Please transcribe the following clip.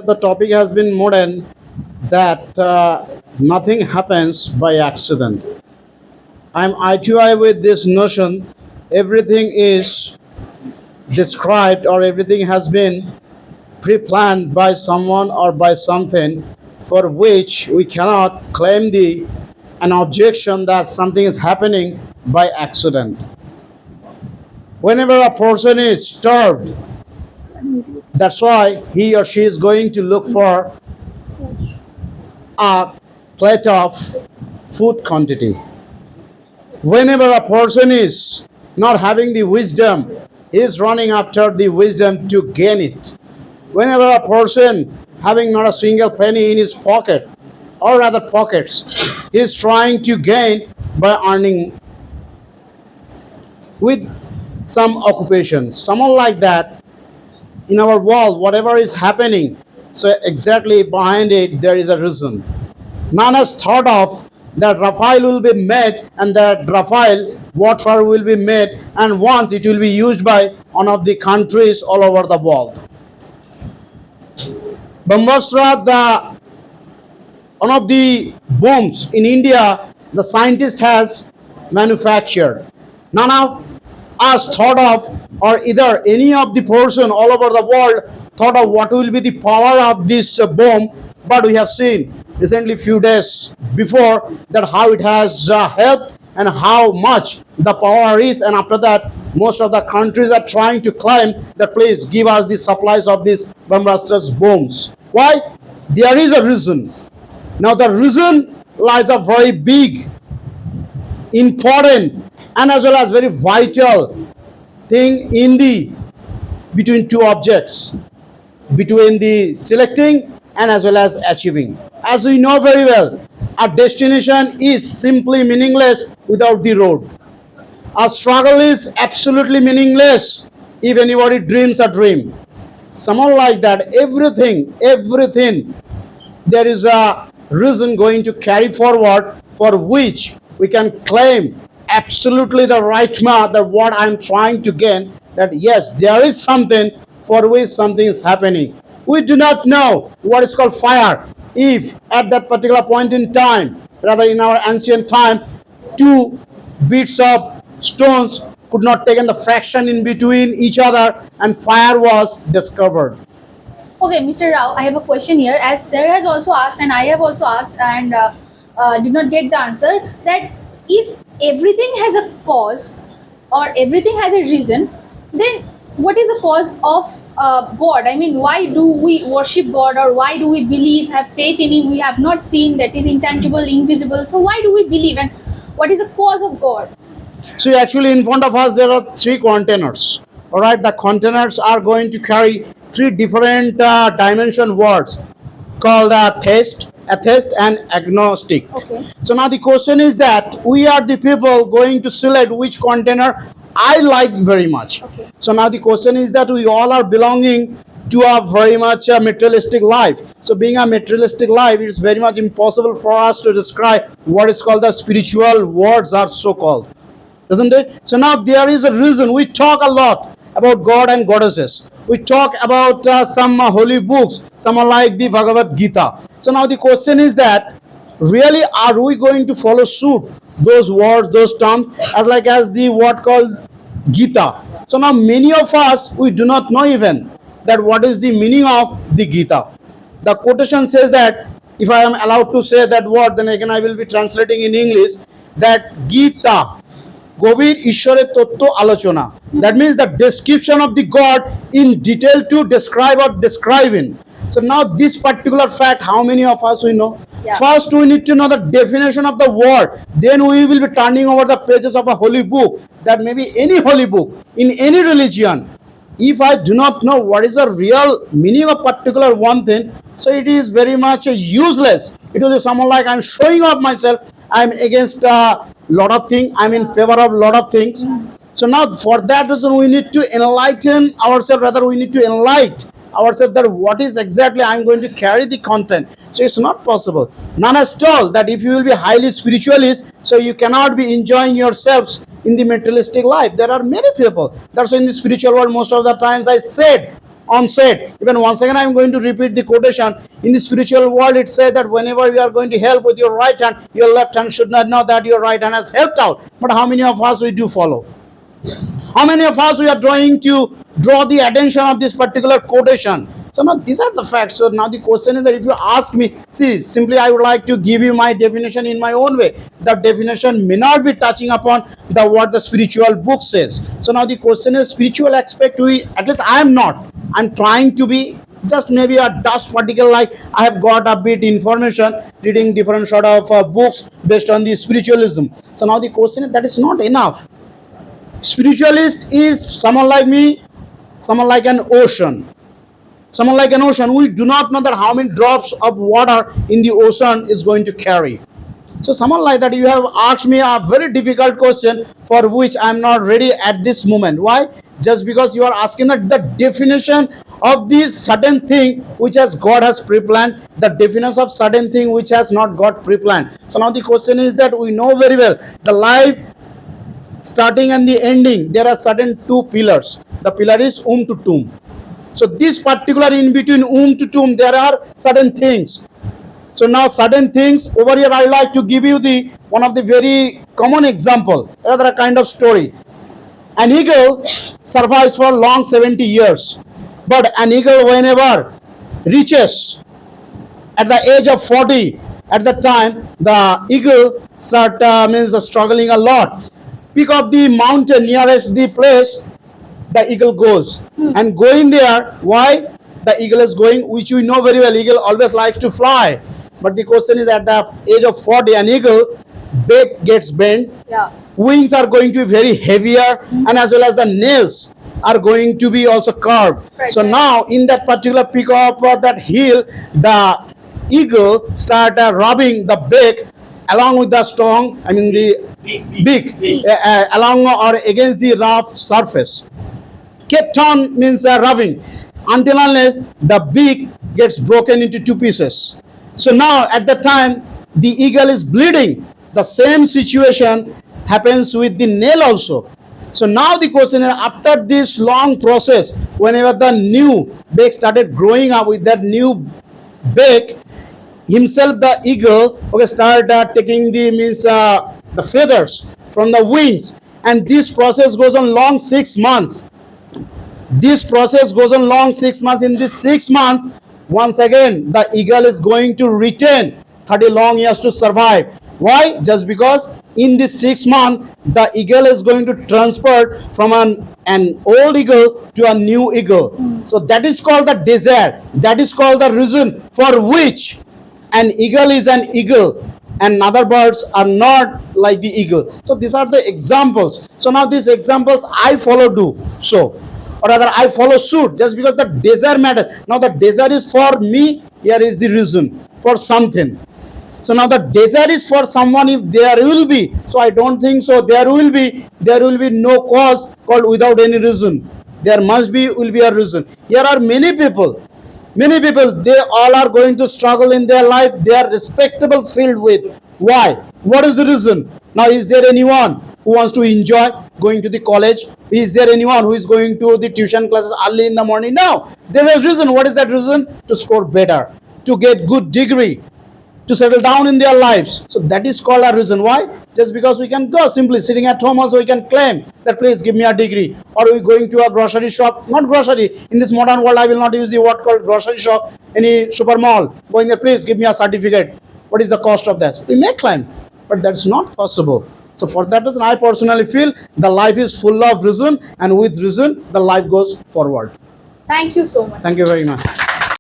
The topic has been modern that nothing happens by accident. I'm eye to eye with this notion. Everything is described or everything has been pre-planned by someone or by something for which we cannot claim the an objection that something is happening by accident. Whenever a person is starved, that's why he or she is going to look for a plate of food quantity. Whenever a person is not having the wisdom, he is running after the wisdom to gain it. Whenever a person having not a single penny in his pocket or rather pockets, he is trying to gain by earning with some occupation. Someone like that in our world, whatever is happening, so exactly behind it there is a reason. None has thought of that Raphael will be made and that Raphael warfare will be made and once it will be used by one of the countries all over the world. Brahmastra, the one of the bombs in India, the scientist has manufactured. None of us thought of, or either any of the person all over the world thought of what will be the power of this bomb. But we have seen recently, few days before, that how it has helped and how much the power is. And after that, most of the countries are trying to claim that please give us the supplies of these Brahmastra's bombs. Why? There is a reason. Now the reason lies a very big, important, and as well as very vital thing in the between two objects, between the selecting and as well as achieving. As we know very well, a destination is simply meaningless without the road. A struggle is absolutely meaningless if anybody dreams a dream. Someone like that, everything there is a reason going to carry forward for which we can claim absolutely the right mark that what I'm trying to gain, that yes, there is something for which something is happening. We do not know what is called fire. If at that particular point in time, rather in our ancient time, two bits of stones could not take in the fraction in between each other and fire was discovered. Okay, Mr. Rao, I have a question here. As Sir has also asked, and I have also asked, and did not get the answer, that if everything has a cause or everything has a reason, then what is the cause of God? I mean, why do we worship God, or why do we believe, have faith in Him? We have not seen, that is intangible, invisible. So why do we believe, and what is the cause of God? So actually in front of us there are three containers. All right, the containers are going to carry three different dimension words called atheist, and agnostic. Okay. So now the question is that we are the people going to select which container I like very much. Okay. So now the question is that we all are belonging to a very much materialistic life. So being a materialistic life, it is very much impossible for us to describe what is called the spiritual words are so called, isn't it? So now there is a reason we talk a lot about God and goddesses. We talk about some holy books, someone like the Bhagavad Gita. So now the question is that really are we going to follow suit those words, those terms, as like as the word called Gita? So now many of us we do not know even that what is the meaning of the Gita. The quotation says that if I am allowed to say that word, then again I will be translating in English that Gita গভীর ঈশ্বরের তত্ত্ব আলোচনা. That means the description of the God in detail to describe or describing. So now this particular fact, how many of us we know? Yeah. First we need to know the definition of the word. Then we will be turning over the pages of a holy book. That may be any holy book in any religion. If I do not know what is the real meaning of particular one thing, so it is very much useless. It will be someone like I'm showing off myself, I'm against a lot of things, I'm in favor of a lot of things. So now for that reason we need to enlighten ourselves, rather we need to enlighten ourselves that what is exactly I'm going to carry the content. So it's not possible. None has told that if you will be highly spiritualist, so you cannot be enjoying yourselves in the materialistic life. There are many people. That's why in the spiritual world most of the times I said on set. Even once again, I am going to repeat the quotation. In the spiritual world, it says that whenever you are going to help with your right hand, your left hand should not know that your right hand has helped out. But how many of us we do follow? How many of us we are trying to draw the attention of this particular quotation? So now these are the facts. So now the question is that if you ask me, see, simply I would like to give you my definition in my own way. The definition may not be touching upon the what the spiritual book says. So now the question is spiritual aspect. We, at least I am not. I'm trying to be just maybe a dust particle, like I have got a bit information reading different sort of books based on the spiritualism. So now the question is that is not enough. Spiritualist is someone like me, someone like an ocean. Someone like an ocean, we do not know that how many drops of water in the ocean is going to carry. So someone like that, you have asked me a very difficult question for which I am not ready at this moment. Why? Just because you are asking that the definition of this certain thing which has God has pre-planned, the definition of certain thing which has not got pre-planned. So now the question is that we know very well the life starting and the ending, there are certain two pillars. The pillar is womb to tomb. So this particular in between womb to tomb, there are certain things. So now certain things over here, I like to give you the one of the very common example, another kind of story. An eagle survives for long 70 years, but an eagle whenever reaches at the age of 40, at that time the eagle start means struggling a lot. Pick up the mountain nearest the place the eagle goes, and going there, why the eagle is going, which we know very well, eagle always likes to fly. But the question is at the age of 40, an eagle beak gets bent, Yeah. wings are going to be very heavier, and as well as the nails are going to be also curved. Right, So right. now in that particular pick up that heel, the eagle start rubbing the beak along with the strong, I mean the beak, along or against the rough surface. Kept on means rubbing until unless the beak gets broken into two pieces. So now at the time the eagle is bleeding, the same situation happens with the nail also. So now the question is, after this long process, whenever the new beak started growing up with that new beak, himself the eagle okay start taking the means the feathers from the wings, and this process goes on long 6 months. This process goes on long 6 months. In this 6 months, once again the eagle is going to retain 30 long years to survive. Why? Just because in this 6 months the eagle is going to transfer from an old eagle to a new eagle. So that is called the desire, that is called the reason for which an eagle is an eagle and other birds are not like the eagle. So these are the examples. So now these examples I follow do so, or rather I follow suit, just because the desire matters. Now the desire is for me, here is the reason for something. So now the desire is for someone, if there will be, so I don't think so there will be no cause called without any reason. There must be will be a reason. Here are many people, they all are going to struggle in their life, they are respectable filled with. Why? What is the reason? Now is there anyone who wants to enjoy going to the college? Is there anyone who is going to the tuition classes early in the morning? No, there is reason. What is that reason? To score better, to get good degree, to settle down in their lives. So that is called a reason. Why? Just because we can go simply sitting at home also we can claim that please give me a degree, or we going to a grocery shop, not grocery, in this modern world I will not use the word called grocery shop, any super mall, going there, please give me a certificate, what is the cost of this? We may claim, but that's not possible. So for that reason I personally feel the life is full of reason, and with reason the life goes forward. Thank you so much. Thank you very much.